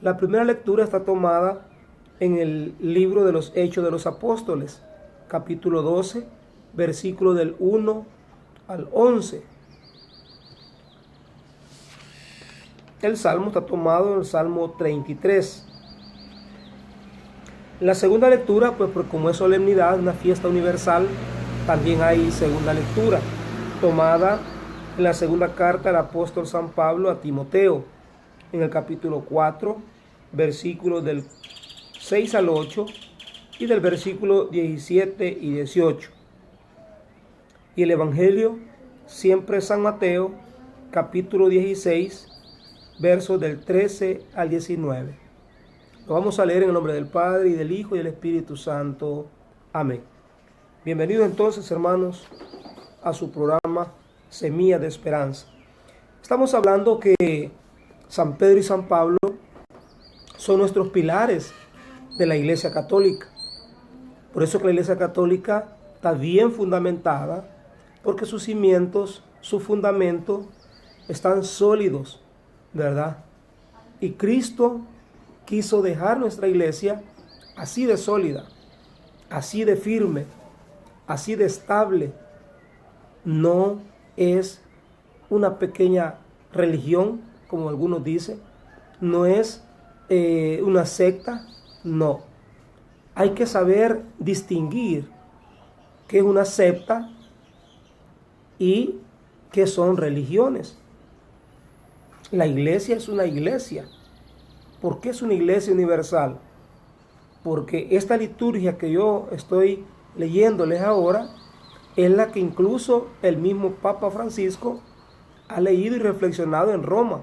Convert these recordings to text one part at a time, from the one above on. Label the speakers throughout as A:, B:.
A: La primera lectura está tomada en el libro de los Hechos de los Apóstoles, capítulo 12, versículo del 1 al 11. El salmo está tomado en el Salmo 33. La segunda lectura, pues como es solemnidad, una fiesta universal, también hay segunda lectura, tomada en la segunda carta del apóstol San Pablo a Timoteo, en el capítulo 4, versículos del 6 al 8 y del versículo 17 y 18. Y el Evangelio, siempre San Mateo, capítulo 16, versos del 13 al 19. Lo vamos a leer en el nombre del Padre, y del Hijo, y del Espíritu Santo. Amén. Bienvenidos entonces, hermanos, a su programa Semilla de Esperanza. Estamos hablando que San Pedro y San Pablo son nuestros pilares de la Iglesia Católica. Por eso que la Iglesia Católica está bien fundamentada, porque sus cimientos, su fundamento están sólidos, ¿verdad? Y Cristo quiso dejar nuestra iglesia así de sólida, así de firme, así de estable. No es una pequeña religión, como algunos dicen, no es una secta, no. Hay que saber distinguir qué es una secta y qué son religiones. La iglesia es una iglesia. ¿Por qué es una iglesia universal? Porque esta liturgia que yo estoy leyéndoles ahora es la que incluso el mismo Papa Francisco ha leído y reflexionado en Roma,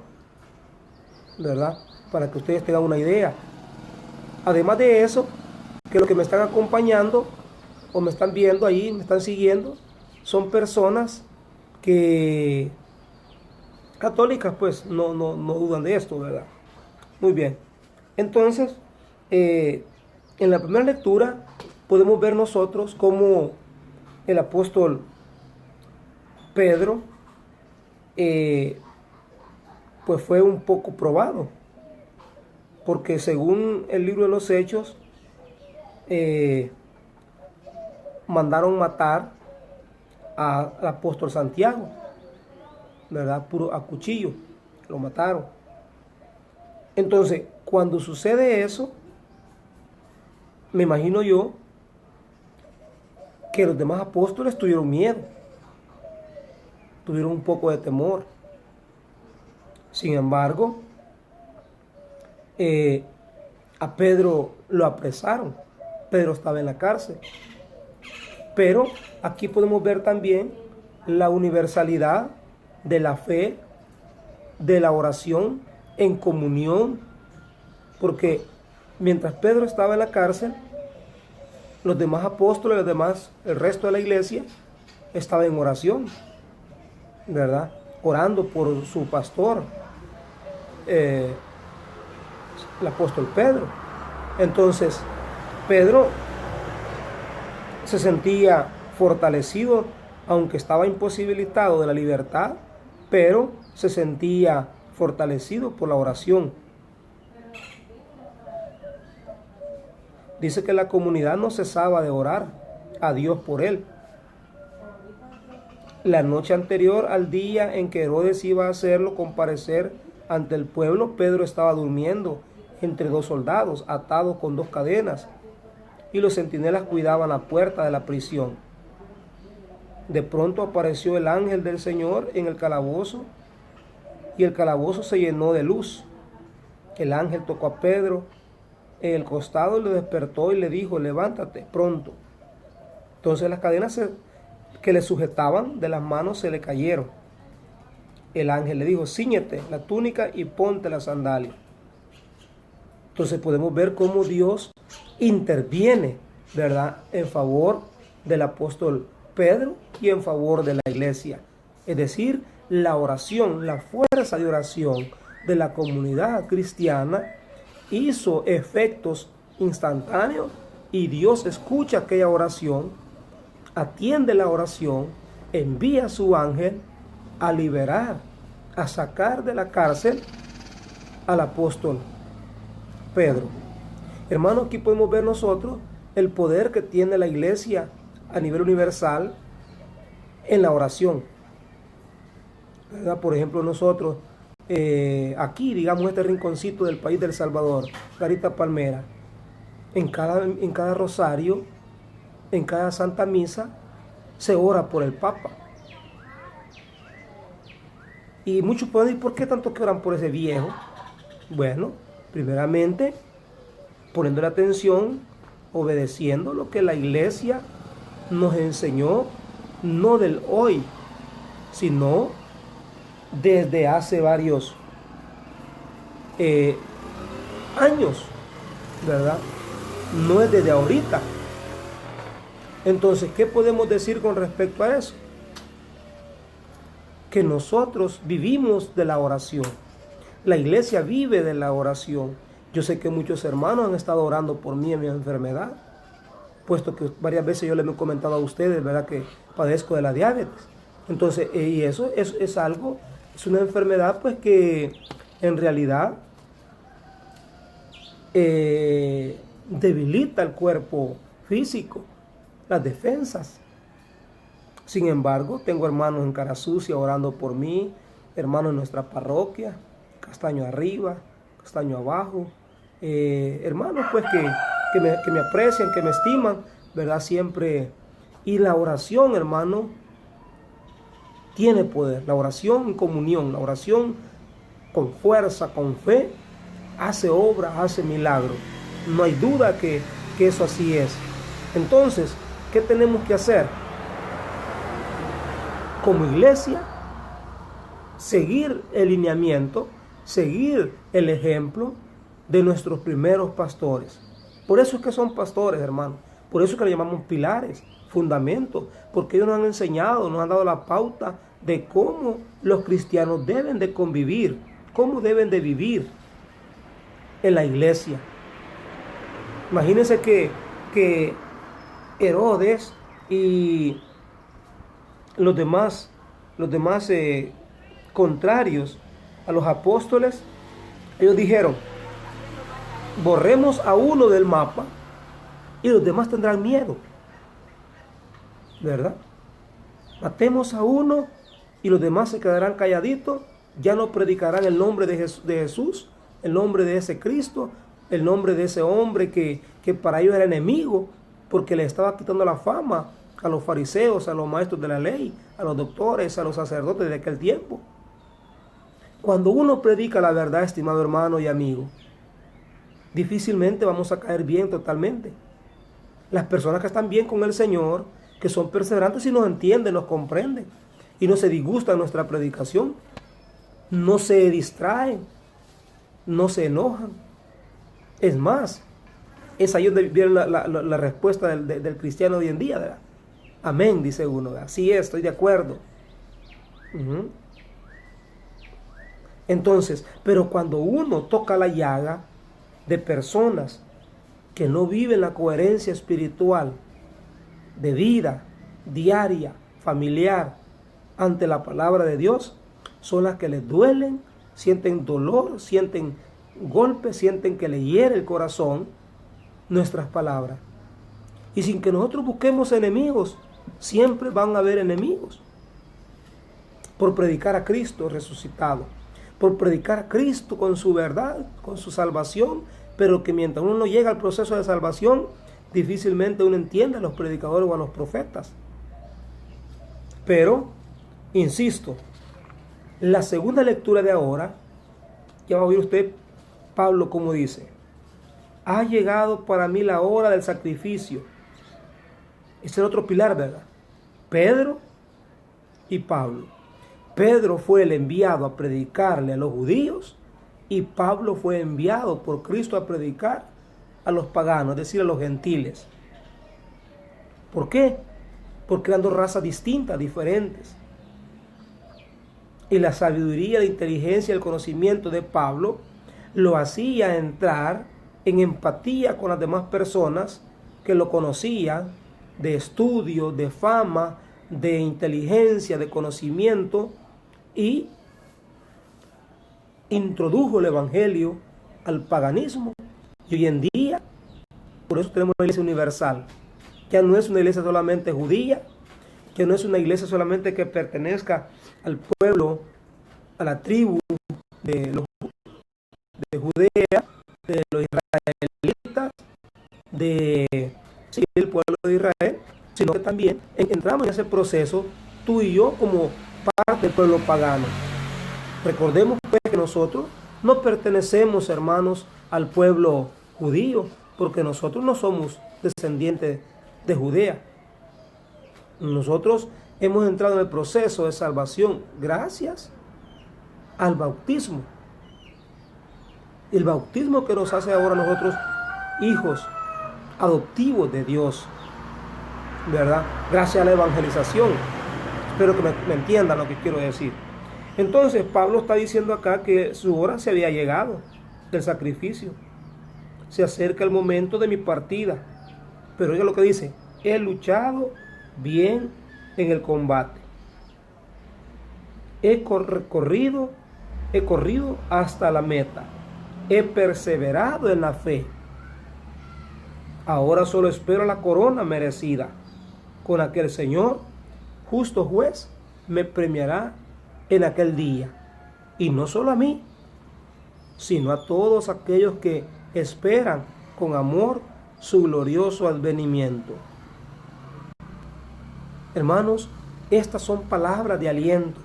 A: ¿verdad? Para que ustedes tengan una idea. Además de eso, que los que me están acompañando o me están viendo ahí, me están siguiendo, son personas que católicas, pues no dudan de esto, ¿verdad? Muy bien. Entonces, en la primera lectura podemos ver nosotros cómo el apóstol Pedro pues fue un poco probado, porque según el libro de los Hechos mandaron matar al apóstol Santiago, ¿verdad? Puro a cuchillo, lo mataron. Entonces, cuando sucede eso, me imagino yo que los demás apóstoles tuvieron miedo, tuvieron un poco de temor. Sin embargo, a Pedro lo apresaron. Pedro estaba en la cárcel. Pero aquí podemos ver también la universalidad de la fe, de la oración en comunión, porque mientras Pedro estaba en la cárcel, los demás apóstoles, el resto de la iglesia estaba en oración, ¿verdad? Orando por su pastor, el apóstol Pedro. Entonces, Pedro se sentía fortalecido, aunque estaba imposibilitado de la libertad, pero se sentía fortalecido por la oración. Dice que la comunidad no cesaba de orar a Dios por él. La noche anterior al día en que Herodes iba a hacerlo comparecer ante el pueblo, Pedro estaba durmiendo entre dos soldados, atados con dos cadenas, y los centinelas cuidaban la puerta de la prisión. De pronto apareció el ángel del Señor en el calabozo, y el calabozo se llenó de luz. El ángel tocó a Pedro en el costado y lo despertó y le dijo: levántate pronto. Entonces las cadenas que le sujetaban de las manos se le cayeron. El ángel le dijo: cíñete la túnica y ponte la sandalia. Entonces podemos ver cómo Dios interviene, ¿verdad?, en favor del apóstol Pedro y en favor de la iglesia. Es decir, la oración, la fuerza de oración de la comunidad cristiana hizo efectos instantáneos, y Dios escucha aquella oración, atiende la oración, envía a su ángel a liberar, a sacar de la cárcel al apóstol Pedro. Hermanos, aquí podemos ver nosotros el poder que tiene la iglesia a nivel universal en la oración, ¿verdad? Por ejemplo, nosotros aquí, digamos, este rinconcito del país del Salvador, Clarita Palmera, en cada rosario, en cada santa misa, se ora por el Papa. Y muchos pueden decir, ¿por qué tanto que oran por ese viejo? Bueno, primeramente, poniendo la atención, obedeciendo lo que la iglesia nos enseñó, no del hoy, sino desde hace varios años, ¿verdad? No es desde ahorita. Entonces, ¿qué podemos decir con respecto a eso? Que nosotros vivimos de la oración. La iglesia vive de la oración. Yo sé que muchos hermanos han estado orando por mí en mi enfermedad, puesto que varias veces yo les he comentado a ustedes, ¿verdad?, que padezco de la diabetes. Entonces, y eso es algo, es una enfermedad pues que en realidad debilita el cuerpo físico, las defensas. Sin embargo, tengo hermanos en Carasucia orando por mí, hermanos en nuestra parroquia, Castaño arriba, Castaño abajo, hermanos pues que me aprecian, que me estiman, ¿verdad? Siempre. Y la oración, hermano, tiene poder. La oración en comunión, la oración con fuerza, con fe, hace obra, hace milagro. No hay duda que eso así es. Entonces, ¿qué tenemos que hacer? Como iglesia, seguir el lineamiento, seguir el ejemplo de nuestros primeros pastores. Por eso es que son pastores, hermanos. Por eso es que le llamamos pilares, fundamentos, porque ellos nos han enseñado, nos han dado la pauta de cómo los cristianos deben de convivir, cómo deben de vivir en la iglesia. Imagínense que Herodes y los demás contrarios a los apóstoles, ellos dijeron, borremos a uno del mapa y los demás tendrán miedo, ¿verdad? Matemos a uno y los demás se quedarán calladitos, ya no predicarán el nombre de Jesús, el nombre de ese Cristo, el nombre de ese hombre que para ellos era enemigo, porque le estaba quitando la fama a los fariseos, a los maestros de la ley, a los doctores, a los sacerdotes de aquel tiempo. Cuando uno predica la verdad, estimado hermano y amigo, difícilmente vamos a caer bien totalmente. Las personas que están bien con el Señor, que son perseverantes y nos entienden, nos comprenden, y no se disgustan nuestra predicación, no se distraen, no se enojan. Es más, es ahí donde viene la respuesta del cristiano hoy en día, ¿verdad? Amén, dice uno, ¿verdad? Sí, estoy de acuerdo. Entonces, pero cuando uno toca la llaga de personas que no viven la coherencia espiritual de vida diaria, familiar, ante la palabra de Dios, son las que les duelen, sienten dolor, sienten golpes, sienten que le hiere el corazón nuestras palabras. Y sin que nosotros busquemos enemigos, siempre van a haber enemigos por predicar a Cristo resucitado, por predicar a Cristo con su verdad, con su salvación, pero que mientras uno no llega al proceso de salvación, difícilmente uno entiende a los predicadores o a los profetas. Pero, insisto, la segunda lectura de ahora, ya va a oír usted Pablo como dice, ha llegado para mí la hora del sacrificio. Ese es el otro pilar, ¿verdad? Pedro y Pablo. Pedro fue el enviado a predicarle a los judíos y Pablo fue enviado por Cristo a predicar a los paganos, es decir, a los gentiles. ¿Por qué? Porque eran dos razas distintas, diferentes. Y la sabiduría, la inteligencia, el conocimiento de Pablo lo hacía entrar en empatía con las demás personas que lo conocían, de estudio, de fama, de inteligencia, de conocimiento, y introdujo el evangelio al paganismo Y hoy en día, por eso tenemos la iglesia universal. Ya no es una iglesia solamente judía, que no es una iglesia solamente que pertenezca al pueblo, a la tribu de Judea, de los israelitas, del pueblo de Israel, sino que también entramos en ese proceso tú y yo como parte del pueblo pagano. Recordemos pues que nosotros no pertenecemos, hermanos, al pueblo judío, porque nosotros no somos descendientes de Judea. Nosotros hemos entrado en el proceso de salvación gracias al bautismo. El bautismo que nos hace ahora nosotros hijos adoptivos de Dios, ¿verdad? Gracias a la evangelización. Espero que me entiendan lo que quiero decir. Entonces Pablo está diciendo acá que su hora se había llegado del sacrificio. Se acerca el momento de mi partida. Pero oiga lo que dice: he luchado bien en el combate. He corrido hasta la meta. He perseverado en la fe. Ahora solo espero la corona merecida, con la que el Señor, justo juez, me premiará en aquel día. Y no solo a mí, sino a todos aquellos que esperan con amor su glorioso advenimiento. Hermanos, estas son palabras de aliento,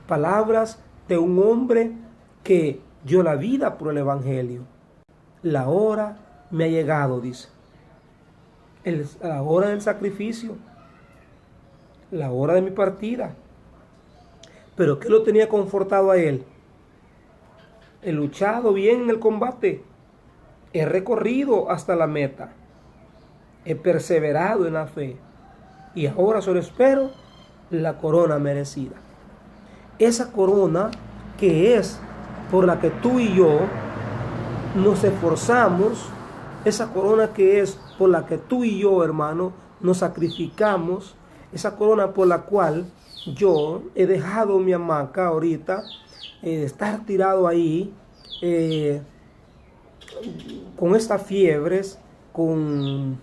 A: palabras de un hombre que dio la vida por el Evangelio. La hora me ha llegado, dice. La hora del sacrificio, la hora de mi partida. Pero ¿qué lo tenía confortado a él? He luchado bien en el combate, he recorrido hasta la meta, he perseverado en la fe, y ahora solo espero la corona merecida. Esa corona que es por la que tú y yo nos esforzamos, esa corona que es por la que tú y yo, hermano, nos sacrificamos, esa corona por la cual yo he dejado mi hamaca ahorita, estar tirado ahí, con estas fiebres, con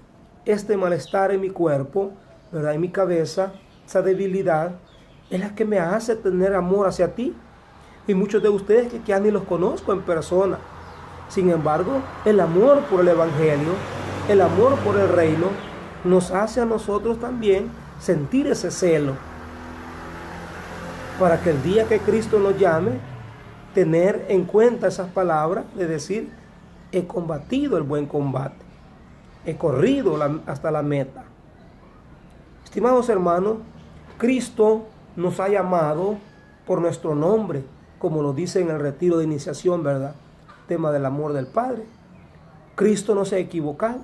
A: este malestar en mi cuerpo, ¿verdad? En mi cabeza, esa debilidad, es la que me hace tener amor hacia ti. Y muchos de ustedes que ya ni los conozco en persona. Sin embargo, el amor por el Evangelio, el amor por el reino, nos hace a nosotros también sentir ese celo, para que el día que Cristo nos llame, tener en cuenta esas palabras de decir: he combatido el buen combate, he corrido hasta la meta. Estimados hermanos, Cristo nos ha llamado por nuestro nombre, como lo dice en el retiro de iniciación, ¿verdad? Tema del amor del Padre. Cristo no se ha equivocado.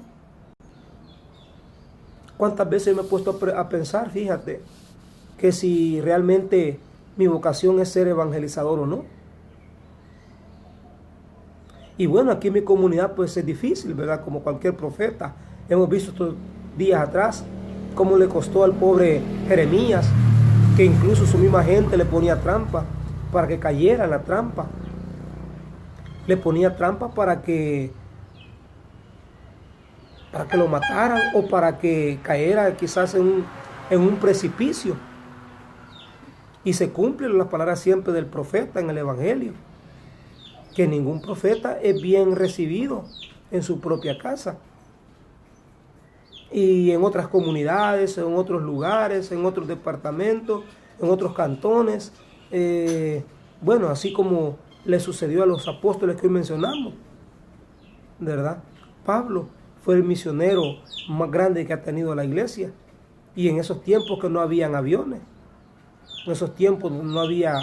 A: ¿Cuántas veces me he puesto a pensar, fíjate, que si realmente mi vocación es ser evangelizador o no? Y bueno, aquí en mi comunidad pues es difícil, ¿verdad? Como cualquier profeta. Hemos visto estos días atrás cómo le costó al pobre Jeremías, que incluso su misma gente le ponía trampa para que cayera en la trampa. Le ponía trampa para que lo mataran, o para que cayera quizás en un precipicio. Y se cumplen las palabras siempre del profeta en el Evangelio, que ningún profeta es bien recibido en su propia casa. Y en otras comunidades, en otros lugares, en otros departamentos, en otros cantones, bueno, así como le sucedió a los apóstoles que hoy mencionamos, ¿verdad? Pablo fue el misionero más grande que ha tenido la iglesia, y en esos tiempos que no habían aviones, en esos tiempos no había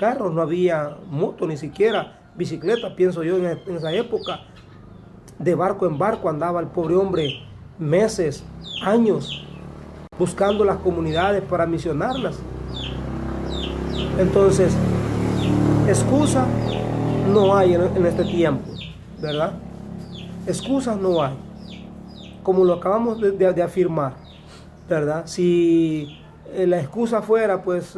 A: carros, no había moto, ni siquiera bicicleta, pienso yo, en esa época. De barco en barco andaba el pobre hombre meses, años, buscando las comunidades para misionarlas. Entonces, excusa no hay en este tiempo, ¿verdad? Excusas no hay, como lo acabamos de afirmar, ¿verdad? Si la excusa fuera, pues,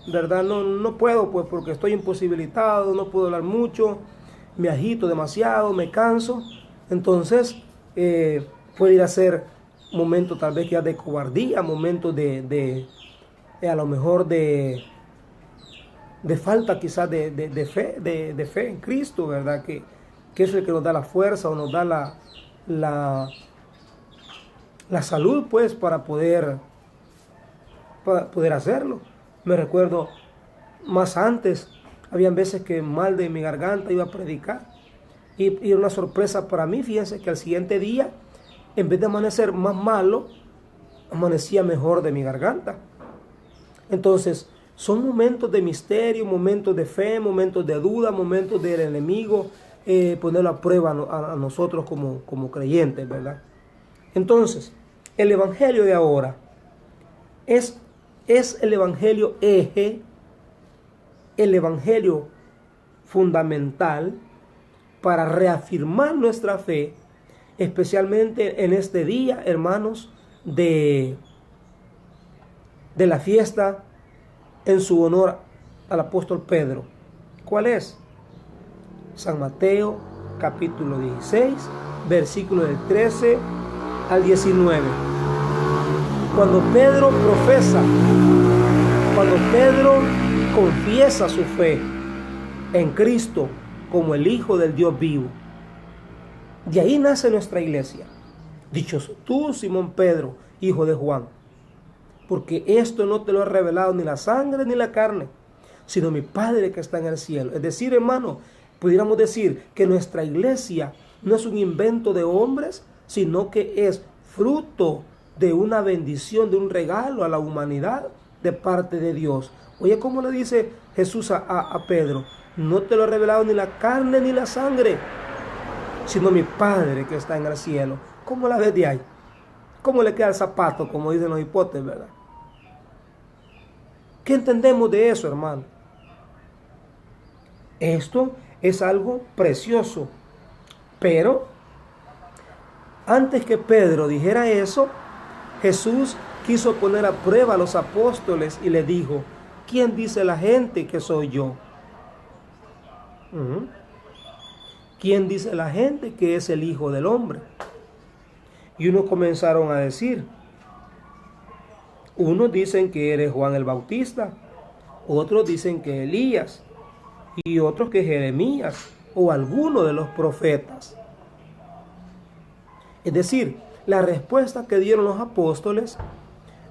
A: ¿verdad? No puedo, pues, porque estoy imposibilitado, no puedo hablar mucho, me agito demasiado, me canso, entonces puede ir a ser momentos tal vez ya de cobardía, momentos de a lo mejor de falta quizás de fe en Cristo, ¿verdad? Que es el que nos da la fuerza o nos da la salud, pues, para poder hacerlo. Me recuerdo más antes, habían veces que mal de mi garganta iba a predicar y era una sorpresa para mí. Fíjense que al siguiente día, en vez de amanecer más malo, amanecía mejor de mi garganta. Entonces, son momentos de misterio, momentos de fe, momentos de duda, momentos del enemigo, ponerlo a prueba a nosotros como creyentes, ¿verdad? Entonces, el evangelio de ahora es el evangelio eje, el evangelio fundamental para reafirmar nuestra fe, especialmente en este día, hermanos, de la fiesta en su honor al apóstol Pedro. ¿Cuál es? San Mateo, capítulo 16, versículo del 13 al 19. Cuando Pedro profesa, cuando Pedro confiesa su fe en Cristo como el Hijo del Dios vivo, de ahí nace nuestra iglesia. Dichoso tú, Simón Pedro, hijo de Juan, porque esto no te lo ha revelado ni la sangre ni la carne, sino mi Padre que está en el cielo. Es decir, hermano, pudiéramos decir que nuestra iglesia no es un invento de hombres, sino que es fruto de una bendición, de un regalo a la humanidad de parte de Dios. Oye, ¿cómo le dice Jesús a Pedro? No te lo ha revelado ni la carne ni la sangre, sino mi Padre que está en el cielo. ¿Cómo la ves de ahí? ¿Cómo le queda el zapato, como dicen los hipotes, verdad? ¿Qué entendemos de eso, hermano? Esto es algo precioso. Pero antes que Pedro dijera eso, Jesús quiso poner a prueba a los apóstoles y le dijo: ¿quién dice la gente que soy yo? ¿Quién dice la gente que es el Hijo del Hombre? Y unos comenzaron a decir, unos dicen que eres Juan el Bautista, otros dicen que Elías, y otros que Jeremías o alguno de los profetas. Es decir, la respuesta que dieron los apóstoles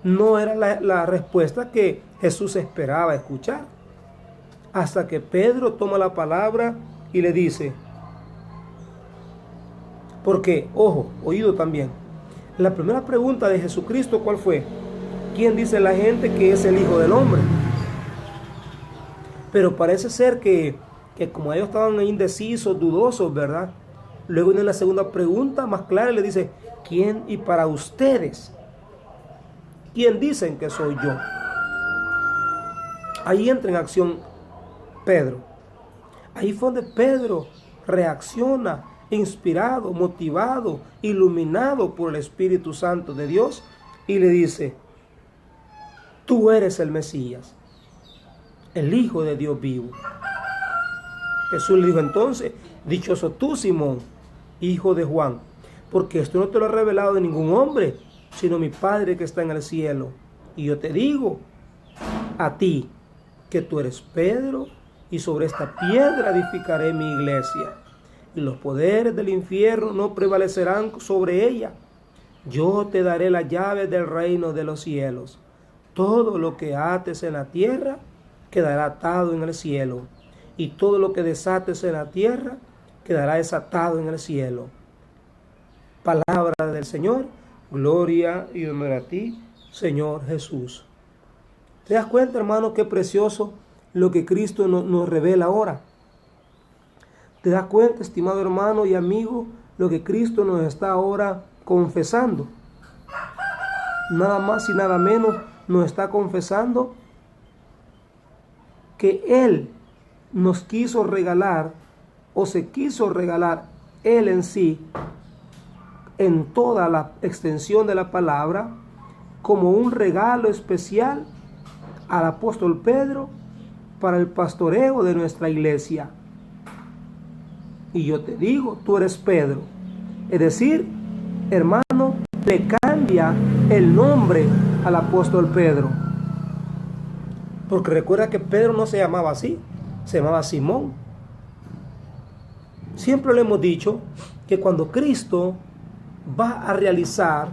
A: no era la respuesta que Jesús esperaba escuchar. Hasta que Pedro toma la palabra y le dice, porque, ojo, oído también, la primera pregunta de Jesucristo, ¿cuál fue? ¿Quién dice la gente que es el Hijo del Hombre? Pero parece ser que como ellos estaban indecisos, dudosos, ¿verdad? Luego viene la segunda pregunta más clara y le dice, ¿quién y para ustedes? ¿Quién dicen que soy yo? Ahí entra en acción Pedro. Ahí fue donde Pedro reacciona, inspirado, motivado, iluminado por el Espíritu Santo de Dios, y le dice, tú eres el Mesías, el Hijo de Dios vivo. Jesús le dijo entonces, dichoso tú, Simón, hijo de Juan, porque esto no te lo ha revelado de ningún hombre, sino mi Padre que está en el cielo. Y yo te digo a ti que tú eres Pedro, y sobre esta piedra edificaré mi iglesia, y los poderes del infierno no prevalecerán sobre ella. Yo te daré las llaves del reino de los cielos. Todo lo que ates en la tierra quedará atado en el cielo, y todo lo que desates en la tierra quedará desatado en el cielo. Palabra del Señor, gloria y honor a ti, Señor Jesús. ¿Te das cuenta, hermano, qué precioso lo que Cristo nos revela ahora? ¿Te das cuenta, estimado hermano y amigo, lo que Cristo nos está ahora confesando? Nada más y nada menos nos está confesando que Él nos quiso regalar, o se quiso regalar Él en sí, en toda la extensión de la palabra, como un regalo especial al apóstol Pedro para el pastoreo de nuestra iglesia. y yo te digo, tú eres Pedro. Es decir, hermano, le cambia el nombre al apóstol Pedro. Porque recuerda que Pedro no se llamaba así, se llamaba Simón. Siempre le hemos dicho que cuando Cristo va a realizar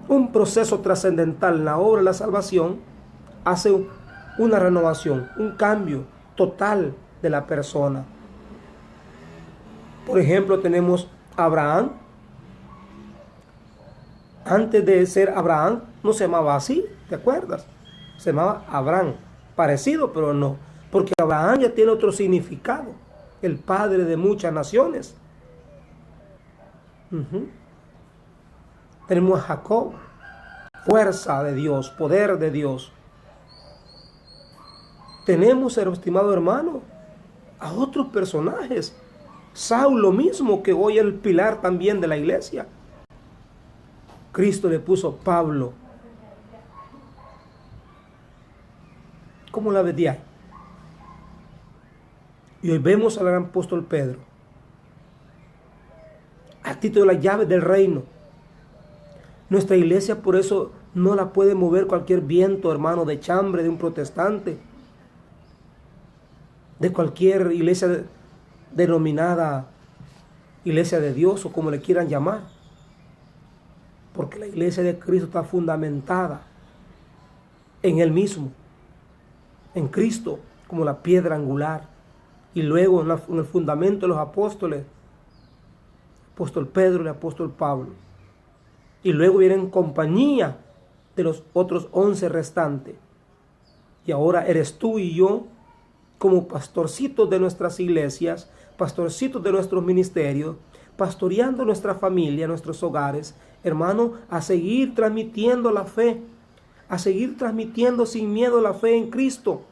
A: un proceso trascendental en la obra de la salvación, hace una renovación, un cambio total de la persona. Por ejemplo, tenemos a Abraham. Antes de ser Abraham, no se llamaba así, ¿te acuerdas? Se llamaba Abraham, parecido, pero no, porque Abraham ya tiene otro significado, el padre de muchas naciones. Tenemos a Jacob, fuerza de Dios, poder de Dios. Tenemos, estimado hermano, a otros personajes. Saulo mismo, que hoy es el pilar también de la iglesia. Cristo le puso Pablo. ¿Cómo la ves de ahí? Y hoy vemos al gran apóstol Pedro, a título de las llaves del reino. Nuestra iglesia por eso no la puede mover cualquier viento, hermano, de chambre, de un protestante, de cualquier iglesia denominada iglesia de Dios o como le quieran llamar. Porque la iglesia de Cristo está fundamentada en Él mismo, en Cristo como la piedra angular. Y luego en el fundamento de los apóstoles, apóstol Pedro y apóstol Pablo. Y luego viene en compañía de los otros 11 restantes. Y ahora eres tú y yo como pastorcitos de nuestras iglesias, pastorcitos de nuestros ministerios, pastoreando nuestra familia, nuestros hogares, hermano, a seguir transmitiendo la fe, a seguir transmitiendo sin miedo la fe en Cristo.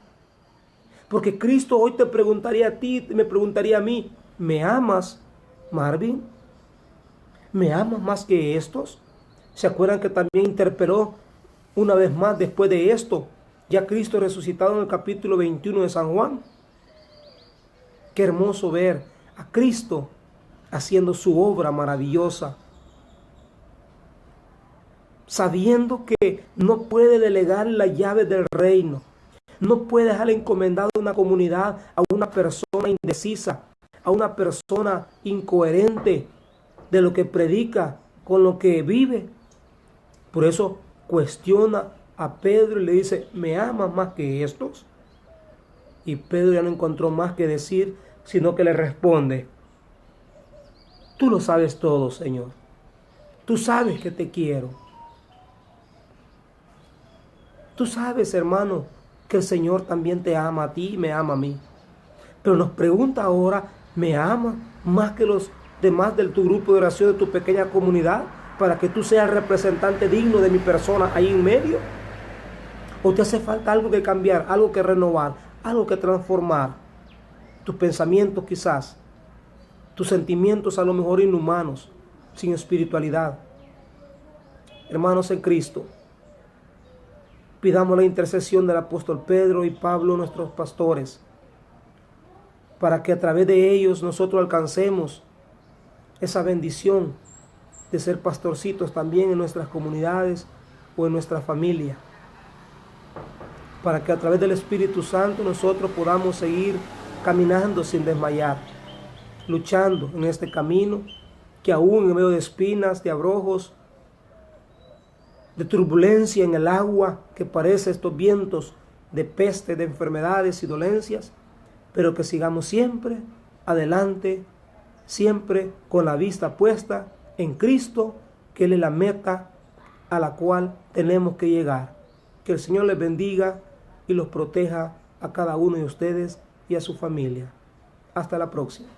A: Porque Cristo hoy te preguntaría a ti, me preguntaría a mí, ¿me amas, Marvin? ¿Me amas más que estos? ¿Se acuerdan que también interpeló una vez más después de esto? Ya Cristo resucitado en el capítulo 21 de San Juan. Qué hermoso ver a Cristo haciendo su obra maravillosa, sabiendo que no puede delegar las llaves del reino, no puede dejar encomendado una comunidad a una persona indecisa, a una persona incoherente de lo que predica con lo que vive. Por eso cuestiona a Pedro y le dice, ¿me amas más que estos? Y Pedro ya no encontró más que decir, sino que le responde, tú lo sabes todo, Señor. Tú sabes que te quiero. Tú sabes, hermano, que el Señor también te ama a ti y me ama a mí. Pero nos pregunta ahora, ¿me ama más que los demás de tu grupo de oración, de tu pequeña comunidad, para que tú seas el representante digno de mi persona ahí en medio? ¿O te hace falta algo que cambiar, algo que renovar, algo que transformar? Tus pensamientos quizás, tus sentimientos a lo mejor inhumanos, sin espiritualidad. Hermanos en Cristo, pidamos la intercesión del apóstol Pedro y Pablo, nuestros pastores, para que a través de ellos nosotros alcancemos esa bendición de ser pastorcitos también en nuestras comunidades o en nuestra familia, para que a través del Espíritu Santo nosotros podamos seguir caminando sin desmayar, luchando en este camino que aún en medio de espinas, de abrojos, de turbulencia en el agua que parece estos vientos de peste, de enfermedades y dolencias, pero que sigamos siempre adelante, siempre con la vista puesta en Cristo, que Él es la meta a la cual tenemos que llegar. Que el Señor les bendiga y los proteja a cada uno de ustedes y a su familia. Hasta la próxima.